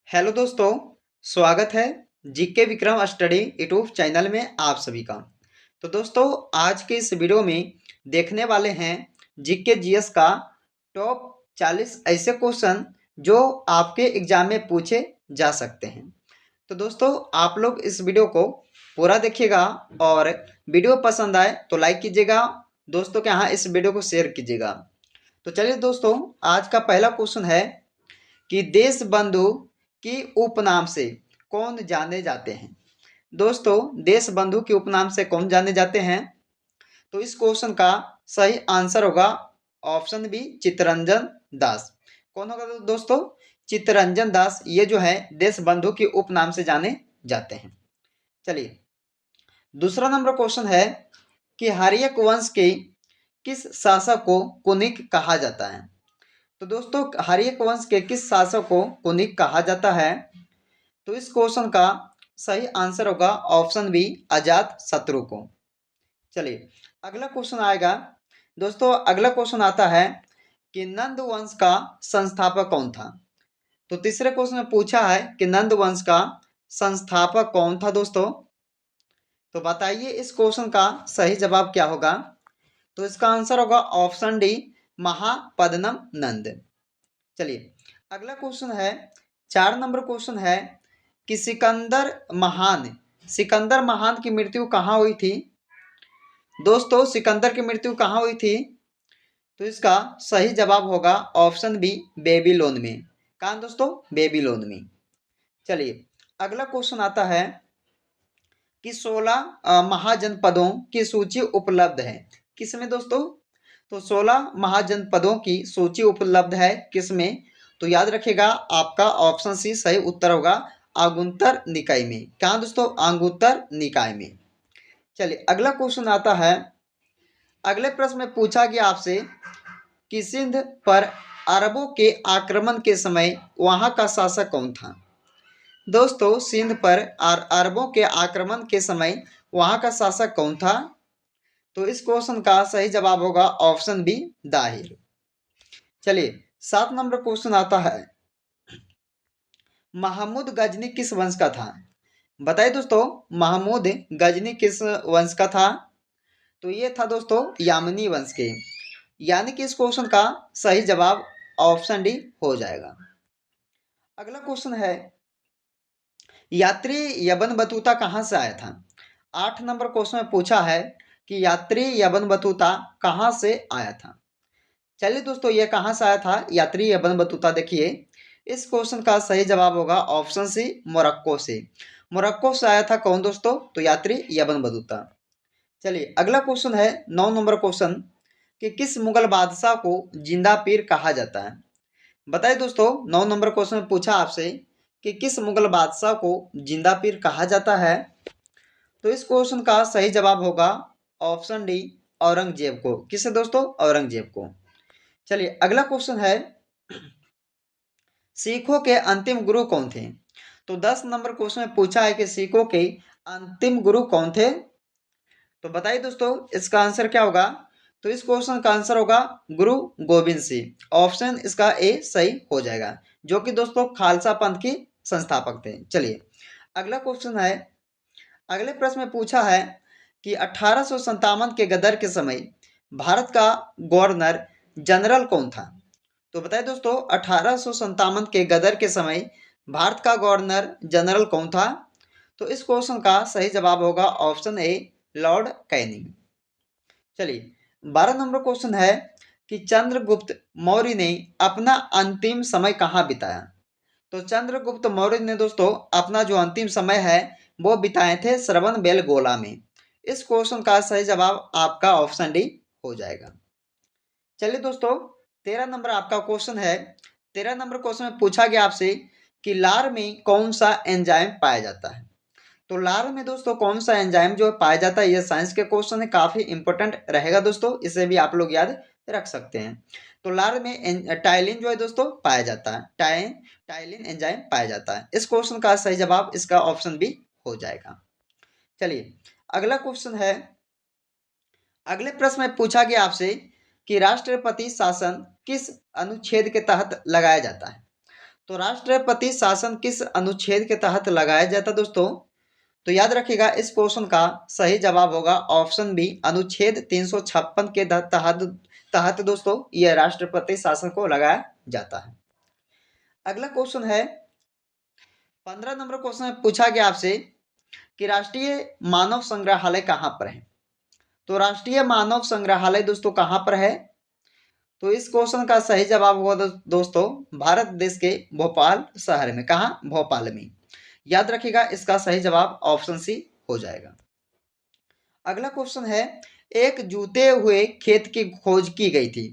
Hello दोस्तों, स्वागत है GK Vikram study YouTube channel में आप सभी का। तो दोस्तों, आज के इस वीडियो में देखने वाले हैं जीके जीएस का टॉप 40 ऐसे क्वेश्चन जो आपके एग्जाम में पूछे जा सकते हैं। तो दोस्तों, आप लोग इस वीडियो को पूरा देखिएगा और वीडियो पसंद आए तो लाइक कीजिएगा, दोस्तों के यहाँ इस वीडियो को शेयर कीजिएगा। तो चलिए दोस्तों, आज का पहला क्वेश्चन है कि देश बंधु की उपनाम से कौन जाने जाते हैं। दोस्तों, देश बंधु के उपनाम से कौन जाने जाते हैं? तो इस क्वेश्चन का सही आंसर होगा ऑप्शन बी, चित्तरंजन दास। कौन होगा दोस्तों? चित्तरंजन दास। ये जो है देश बंधु के उपनाम से जाने जाते हैं। चलिए, दूसरा नंबर क्वेश्चन है कि हर्यक वंश के किस शासक को कुनिक कहा जाता है। तो दोस्तों, हर्यक वंश के किस शासक को कुनिक कहा जाता है? तो इस क्वेश्चन का सही आंसर होगा ऑप्शन बी, अजात शत्रु को। चलिए, अगला क्वेश्चन आएगा। दोस्तों, अगला क्वेश्चन आता है कि नंद वंश का संस्थापक कौन था। तो तीसरे क्वेश्चन में पूछा है कि नंद वंश का संस्थापक कौन था दोस्तों। तो बताइए इस क्वेश्चन का सही जवाब क्या होगा। तो इसका आंसर होगा ऑप्शन डी, महापद्मनम नंद। चलिए, अगला क्वेश्चन है, 4 नंबर क्वेश्चन है कि सिकंदर महान की मृत्यु कहाँ हुई थी। दोस्तों, सिकंदर की मृत्यु कहाँ हुई थी? तो इसका सही जवाब होगा ऑप्शन बी, बेबीलोन में। कहाँ दोस्तों? बेबीलोन में। चलिए, अगला क्वेश्चन आता है कि 16 महाजनपदों की सूची उपलब्ध है किसमें दोस्तों? तो 16 महाजनपदों की सूची उपलब्ध है किसमें? तो याद रखिएगा, आपका ऑप्शन सी सही उत्तर होगा आगुन्तर निकाय में। कहाँ दोस्तों? आगुन्तर निकाय में। चलिए, अगला क्वेश्चन आता है। अगले प्रश्न में पूछा गया आपसे कि सिंध पर अरबों के आक्रमण के समय वहां का शासक कौन था। दोस्तों, सिंध पर अरबों के आक्रमण के समय वहां का शासक कौन था? तो इस क्वेश्चन का सही जवाब होगा ऑप्शन बी, दाहिर। चलिए, 7 नंबर क्वेश्चन आता है, महमूद गजनी किस वंश का था। बताइए दोस्तों, महमूद गजनी किस वंश का था? तो ये था दोस्तों यामनी वंश के। यानी कि इस क्वेश्चन का सही जवाब ऑप्शन डी हो जाएगा। अगला क्वेश्चन है, यात्री यबन बतूता कहाँ से आया था। 8 नंबर क्वेश्चन में पूछा है कि यात्री यबन बतूता कहाँ से आया था। चलिए दोस्तों, ये कहाँ से आया था यात्री यबन बतूता? देखिए, इस क्वेश्चन का सही जवाब होगा ऑप्शन सी, मोरक्को से। मोरक्को से आया था कौन दोस्तों? तो यात्री यबन बतूता। चलिए, अगला क्वेश्चन है 9 नंबर क्वेश्चन कि किस मुगल बादशाह को जिंदा पीर कहा जाता है। बताइए दोस्तों, 9 नंबर क्वेश्चन में पूछा आपसे कि किस मुगल बादशाह को जिंदा पीर कहा जाता है। तो इस क्वेश्चन का सही जवाब होगा ऑप्शन डी, औरंगजेब को। किसे दोस्तों? औरंगजेब को। चलिए, अगला क्वेश्चन है, सिखों के अंतिम गुरु कौन थे। तो 10 नंबर क्वेश्चन में पूछा है कि सिखों के अंतिम गुरु कौन थे। तो बताइए दोस्तों, इसका आंसर क्या होगा। तो इस क्वेश्चन का आंसर होगा गुरु गोविंद सिंह। ऑप्शन इसका ए सही हो जाएगा, जो कि दोस्तों खालसा पंथ के संस्थापक थे। चलिए, अगला क्वेश्चन है। अगले प्रश्न में पूछा है कि 1857 के गदर के समय भारत का गवर्नर जनरल कौन था। तो बताइए दोस्तों, 1857 के गदर के समय भारत का गवर्नर जनरल कौन था। तो इस क्वेश्चन का सही जवाब होगा ऑप्शन ए, लॉर्ड कैनिंग। चलिए, 12 नंबर क्वेश्चन है कि चंद्रगुप्त मौर्य ने अपना अंतिम समय कहाँ बिताया। तो चंद्रगुप्त मौर्य ने दोस्तों अपना जो अंतिम समय है वो बिताए थे श्रवण बेलगोला में। इस क्वेश्चन का सही जवाब आपका ऑप्शन डी हो जाएगा। चलिए दोस्तों, 13 नंबर आपका क्वेश्चन है। 13 नंबर क्वेश्चन में पूछा गया आपसे कि लार में कौन सा एंजाइम पाया जाता है। तो लार में दोस्तों कौन सा एंजाइम जो पाया जाता है, ये साइंस के क्वेश्चन है, काफी इंपॉर्टेंट रहेगा दोस्तों, इसे भी आप लोग याद रख सकते हैं। तो लार में टाइलिन जो है दोस्तों पाया जाता है, टाइलिन एंजाइम पाया जाता है। इस क्वेश्चन का सही जवाब इसका ऑप्शन बी हो जाएगा। चलिए, अगला क्वेश्चन है। अगले प्रश्न में पूछा गया आपसे कि राष्ट्रपति शासन किस अनुच्छेद के तहत लगाया जाता है। तो राष्ट्रपति शासन किस अनुच्छेद के तहत लगाया जाता है दोस्तों? तो याद रखिएगा इस क्वेश्चन का सही जवाब होगा ऑप्शन बी, अनुच्छेद 356 के तहत तहत दोस्तों यह राष्ट्रपति शासन को लगाया जाता है। अगला क्वेश्चन है 15 नंबर क्वेश्चन में पूछा गया आपसे कि राष्ट्रीय मानव संग्रहालय कहाँ पर है? तो राष्ट्रीय मानव संग्रहालय दोस्तों कहाँ पर है? तो इस क्वेश्चन का सही जवाब होगा दोस्तों भारत देश के भोपाल शहर में। कहाँ? भोपाल में। याद रखिएगा इसका सही जवाब ऑप्शन सी हो जाएगा। अगला क्वेश्चन है एक जूते हुए खेत की खोज की गई थी।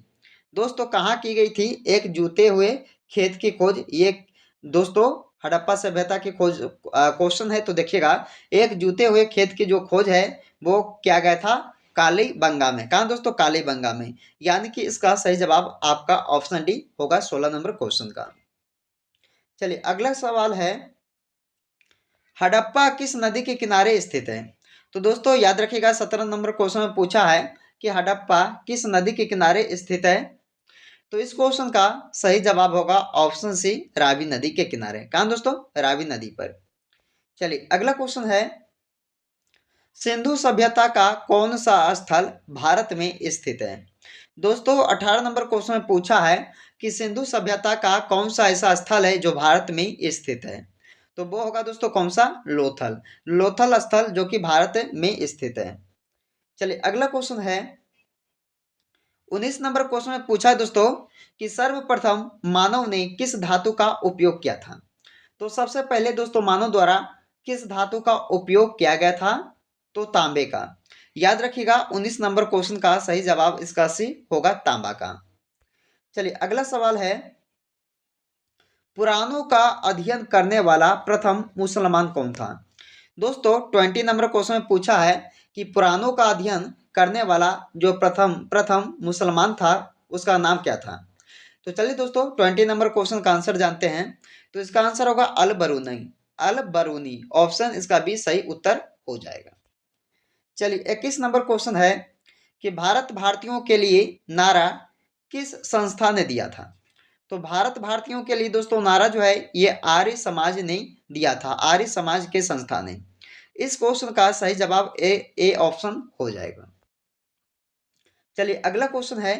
दोस्तों कहाँ की गई थी एक जूते हुए खेत की खोज? ये दोस्तों हड़प्पा सभ्यता की खोज क्वेश्चन है। तो देखिएगा एक जूते हुए खेत की जो खोज है वो क्या गया था? कालीबंगा में। कहाँ दोस्तों? कालीबंगा में। यानी कि इसका सही जवाब आपका ऑप्शन डी होगा 16 नंबर क्वेश्चन का। चलिए अगला सवाल है हड़प्पा किस नदी के किनारे स्थित है? तो दोस्तों याद रखिएगा 17 नंबर क्वेश्चन में पूछा है कि हड़प्पा किस नदी के किनारे स्थित है? तो इस क्वेश्चन का सही जवाब होगा ऑप्शन सी, रावी नदी के किनारे। कहाँ दोस्तों? रावी नदी पर। चलिए अगला क्वेश्चन है सिंधु सभ्यता का कौन सा स्थल भारत में स्थित है? दोस्तों 18 नंबर क्वेश्चन में पूछा है कि सिंधु सभ्यता का कौन सा ऐसा स्थल है जो भारत में स्थित है? तो वो होगा दोस्तों कौन सा? लोथल। लोथल स्थल जो कि भारत में स्थित है। चलिए अगला क्वेश्चन है 19 नंबर क्वेश्चन में पूछा है दोस्तों कि सर्वप्रथम मानव ने किस धातु का उपयोग किया था? तो सबसे पहले दोस्तों मानव द्वारा किस धातु का उपयोग किया गया था? तो तांबे का। याद रखिएगा 19 नंबर क्वेश्चन का सही जवाब इसका सी होगा तांबा का। चलिए अगला सवाल है पुराणों का अध्ययन करने वाला प्रथम मुसलमान कौन था? दोस्तों 20 नंबर क्वेश्चन में पूछा है कि पुराणों का अध्ययन करने वाला जो प्रथम मुसलमान था उसका नाम क्या था? तो चलिए दोस्तों 20 नंबर क्वेश्चन का आंसर जानते हैं। तो इसका आंसर होगा अल बरूनी। अल बरूनी ऑप्शन इसका भी सही उत्तर हो जाएगा। चलिए 21 नंबर क्वेश्चन है कि भारत भारतीयों के लिए नारा किस संस्था ने दिया था? तो भारत भारतीयों के लिए दोस्तों नारा जो है ये आर्य समाज ने दिया था। आर्य समाज के संस्था ने। इस क्वेश्चन का सही जवाब ए ऑप्शन हो जाएगा। चलिए अगला क्वेश्चन है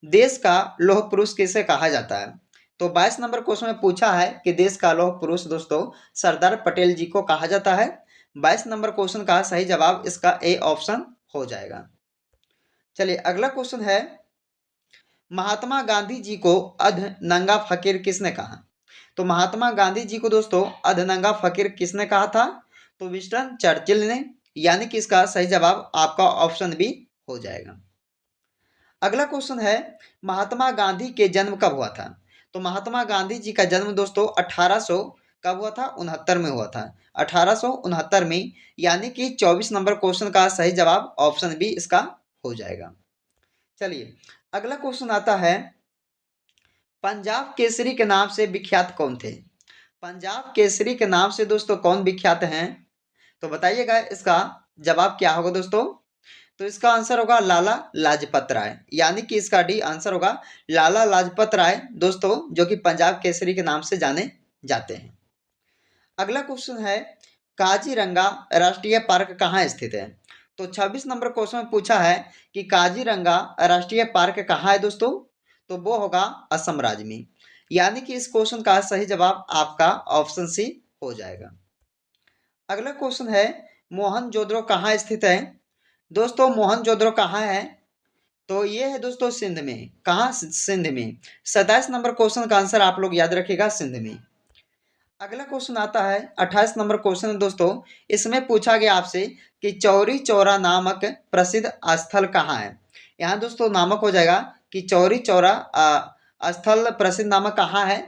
देश का लौह पुरुष किसे कहा जाता है? तो 22 नंबर क्वेश्चन में पूछा है कि देश का लौह पुरुष दोस्तों सरदार पटेल जी को कहा जाता है। 22 नंबर क्वेश्चन का सही जवाब इसका ए ऑप्शन हो जाएगा। चलिए अगला क्वेश्चन है महात्मा गांधी जी को अधनंगा फकीर किसने कहा? तो महात्मा गांधी जी को दोस्तों अधनंगा फकीर किसने कहा था? तो विंस्टन चर्चिल ने। यानी कि इसका सही जवाब आपका ऑप्शन बी हो जाएगा। अगला क्वेश्चन है महात्मा गांधी के जन्म कब हुआ था? तो महात्मा गांधी जी का जन्म दोस्तों 1800 कब हुआ था? 69 में हुआ था। 1869 में। यानी कि 24 नंबर क्वेश्चन का सही जवाब ऑप्शन बी इसका हो जाएगा। चलिए अगला क्वेश्चन आता है पंजाब केसरी के नाम से विख्यात कौन थे? पंजाब केसरी के नाम से दोस्तों कौन विख्यात हैं? तो बताइएगा इसका जवाब क्या होगा दोस्तों? तो इसका आंसर होगा लाला लाजपत राय। यानी कि इसका डी आंसर होगा लाला लाजपत राय दोस्तों जो कि पंजाब केसरी के नाम से जाने जाते हैं। अगला क्वेश्चन है काजीरंगा राष्ट्रीय पार्क कहाँ स्थित है? तो 26 नंबर क्वेश्चन में पूछा है कि काजीरंगा राष्ट्रीय पार्क कहाँ है दोस्तों? तो वो होगा असम राज्य में। यानी कि इस क्वेश्चन का सही जवाब आपका ऑप्शन सी हो जाएगा। अगला क्वेश्चन है मोहनजोदड़ो कहाँ स्थित है? दोस्तों मोहनजोदड़ो कहाँ है? तो ये है दोस्तों सिंध में। कहाँ? सिंध में। 27 नंबर क्वेश्चन का आंसर आप लोग याद रखिएगा सिंध में। अगला क्वेश्चन आता है 28 नंबर क्वेश्चन दोस्तों। इसमें पूछा गया आपसे कि चौरी चौरा नामक प्रसिद्ध स्थल कहाँ है? यहाँ दोस्तों नामक हो जाएगा कि चौरी चौरा स्थल प्रसिद्ध नामक कहाँ है?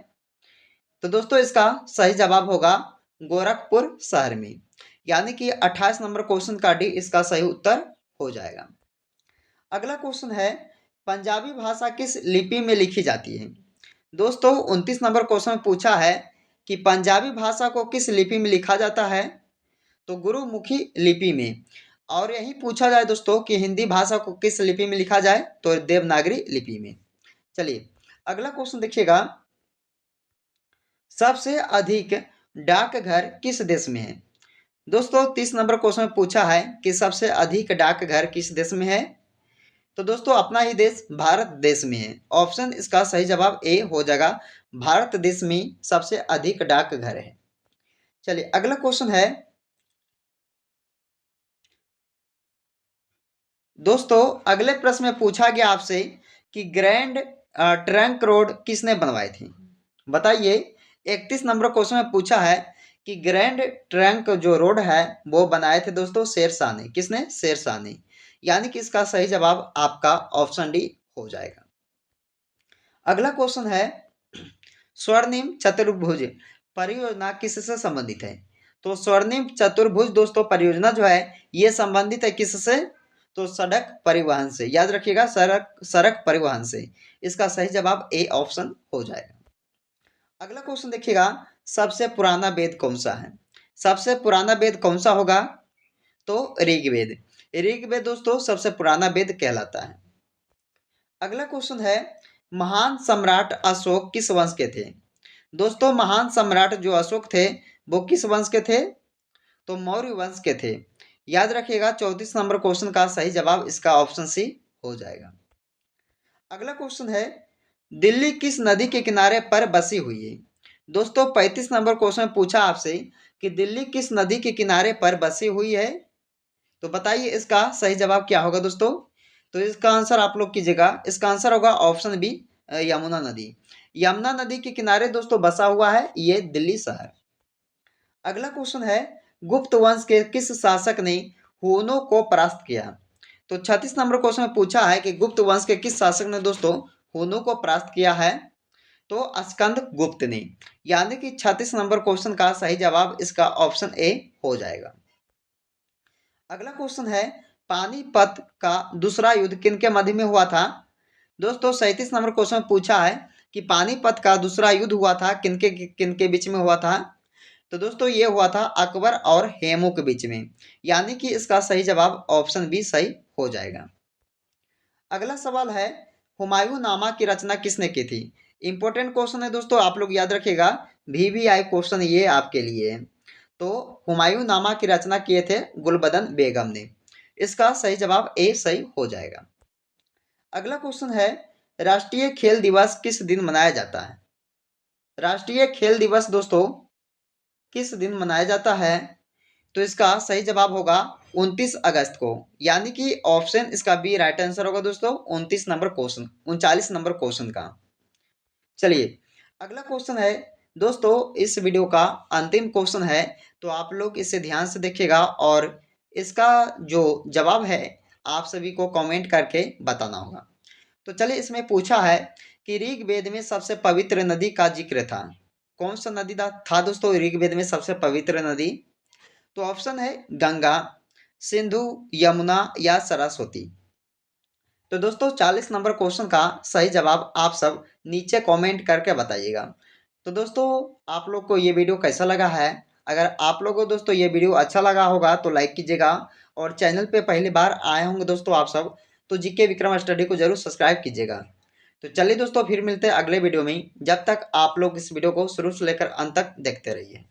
तो दोस्तों इसका सही जवाब होगा गोरखपुर शहर में। यानी कि 28 नंबर क्वेश्चन का डी इसका सही उत्तर हो जाएगा। अगला क्वेश्चन है पंजाबी भाषा किस लिपि में लिखी जाती है? दोस्तों 29 नंबर क्वेश्चन में पूछा है कि पंजाबी भाषा को किस लिपि में लिखा जाता है? तो गुरुमुखी लिपि में। और यही पूछा जाए दोस्तों कि हिंदी भाषा को किस लिपि में लिखा जाए? तो देवनागरी लिपि में। चलिए अगला क्वेश्चन देखिएगा सबसे अधिक डाकघर किस देश में है? दोस्तों 30 नंबर क्वेश्चन में पूछा है कि सबसे अधिक डाकघर किस देश में है? तो दोस्तों अपना ही देश भारत देश में है। ऑप्शन इसका सही जवाब ए हो जाएगा। भारत देश में सबसे अधिक डाकघर है। चलिए अगला क्वेश्चन है दोस्तों, अगले प्रश्न में पूछा गया आपसे कि ग्रैंड ट्रंक रोड किसने बनवाई थी? बताइए। 31 नंबर क्वेश्चन में पूछा है कि ग्रैंड ट्रंक जो रोड है वो बनाए थे दोस्तों शेरशाह ने। किसने? शेरशाह ने। यानी कि इसका सही जवाब आपका ऑप्शन डी हो जाएगा। अगला क्वेश्चन है स्वर्णिम चतुर्भुज परियोजना किससे संबंधित है? तो स्वर्णिम चतुर्भुज दोस्तों परियोजना जो है ये संबंधित है किससे? तो सड़क परिवहन से। याद रखिएगा, सड़क सड़क परिवहन से। इसका सही जवाब ए ऑप्शन हो जाएगा। अगला क्वेश्चन देखिएगा, सबसे पुराना वेद कौन सा है? सबसे पुराना वेद कौन सा होगा? तो ऋग्वेद। ऋग्वेद दोस्तों सबसे पुराना वेद कहलाता है। अगला क्वेश्चन है महान सम्राट अशोक किस वंश के थे? दोस्तों महान सम्राट जो अशोक थे वो किस वंश के थे? तो मौर्य वंश के थे। याद रखिएगा 34 नंबर क्वेश्चन का सही जवाब इसका ऑप्शन सी हो जाएगा। अगला क्वेश्चन है दिल्ली किस नदी के किनारे पर बसी हुई है? दोस्तों 35 नंबर क्वेश्चन में पूछा आपसे कि दिल्ली किस नदी के किनारे पर बसी हुई है? तो बताइए इसका सही जवाब क्या होगा दोस्तों? तो इसका आंसर आप लोग कीजिएगा। इसका आंसर होगा ऑप्शन बी यमुना नदी। यमुना नदी के किनारे दोस्तों बसा हुआ है ये दिल्ली शहर। अगला क्वेश्चन है गुप्त वंश के किस शासक ने हुनों को परास्त किया? तो 36 नंबर क्वेश्चन में पूछा है कि गुप्त वंश के किस शासक ने दोस्तों हुनों को परास्त किया है? तो स्कंद गुप्त ने। यानी कि 36 नंबर क्वेश्चन का सही जवाब इसका ऑप्शन ए हो जाएगा। अगला क्वेश्चन है पानीपत का दूसरा युद्ध किनके मध्य में हुआ था? दोस्तों 37 नंबर क्वेश्चन पूछा है कि पानीपत का दूसरा युद्ध हुआ था किनके किनके बीच में हुआ था? तो दोस्तों ये हुआ था अकबर और हेमू के बीच में। यानी कि इसका सही जवाब ऑप्शन बी सही हो जाएगा। अगला सवाल है हुमायूं नामा की रचना किसने की थी? इंपॉर्टेंट क्वेश्चन है दोस्तों, आप लोग याद रखिएगा। वीवीआई क्वेश्चन ये आपके लिए है। तो हुमायूं नामा की रचना किए थे गुलबदन बेगम ने। इसका सही जवाब ए सही हो जाएगा। अगला क्वेश्चन है राष्ट्रीय खेल दिवस किस दिन मनाया जाता है? राष्ट्रीय खेल दिवस दोस्तों किस दिन मनाया जाता है? तो इसका सही जवाब होगा 29 अगस्त को। यानी कि ऑप्शन इसका बी राइट आंसर होगा दोस्तों 29 नंबर क्वेश्चन 39 नंबर क्वेश्चन का। चलिए अगला क्वेश्चन है दोस्तों, इस वीडियो का अंतिम क्वेश्चन है तो आप लोग इसे ध्यान से देखिएगा और इसका जो जवाब है आप सभी को कमेंट करके बताना होगा। तो चलिए इसमें पूछा है कि ऋग्वेद में सबसे पवित्र नदी का जिक्र था। कौन सा नदी था दोस्तों ऋग्वेद में सबसे पवित्र नदी? तो ऑप्शन है गंगा, सिंधु, यमुना या सरस्वती। तो दोस्तों 40 नंबर क्वेश्चन का सही जवाब आप सब नीचे कमेंट करके बताइएगा। तो दोस्तों आप लोग को ये वीडियो कैसा लगा है? अगर आप लोगों को दोस्तों ये वीडियो अच्छा लगा होगा तो लाइक कीजिएगा और चैनल पे पहली बार आए होंगे दोस्तों आप सब तो जीके विक्रम स्टडी को जरूर सब्सक्राइब कीजिएगा। तो चलिए दोस्तों फिर मिलते हैं अगले वीडियो में। जब तक आप लोग इस वीडियो को शुरू से लेकर अंत तक देखते रहिए।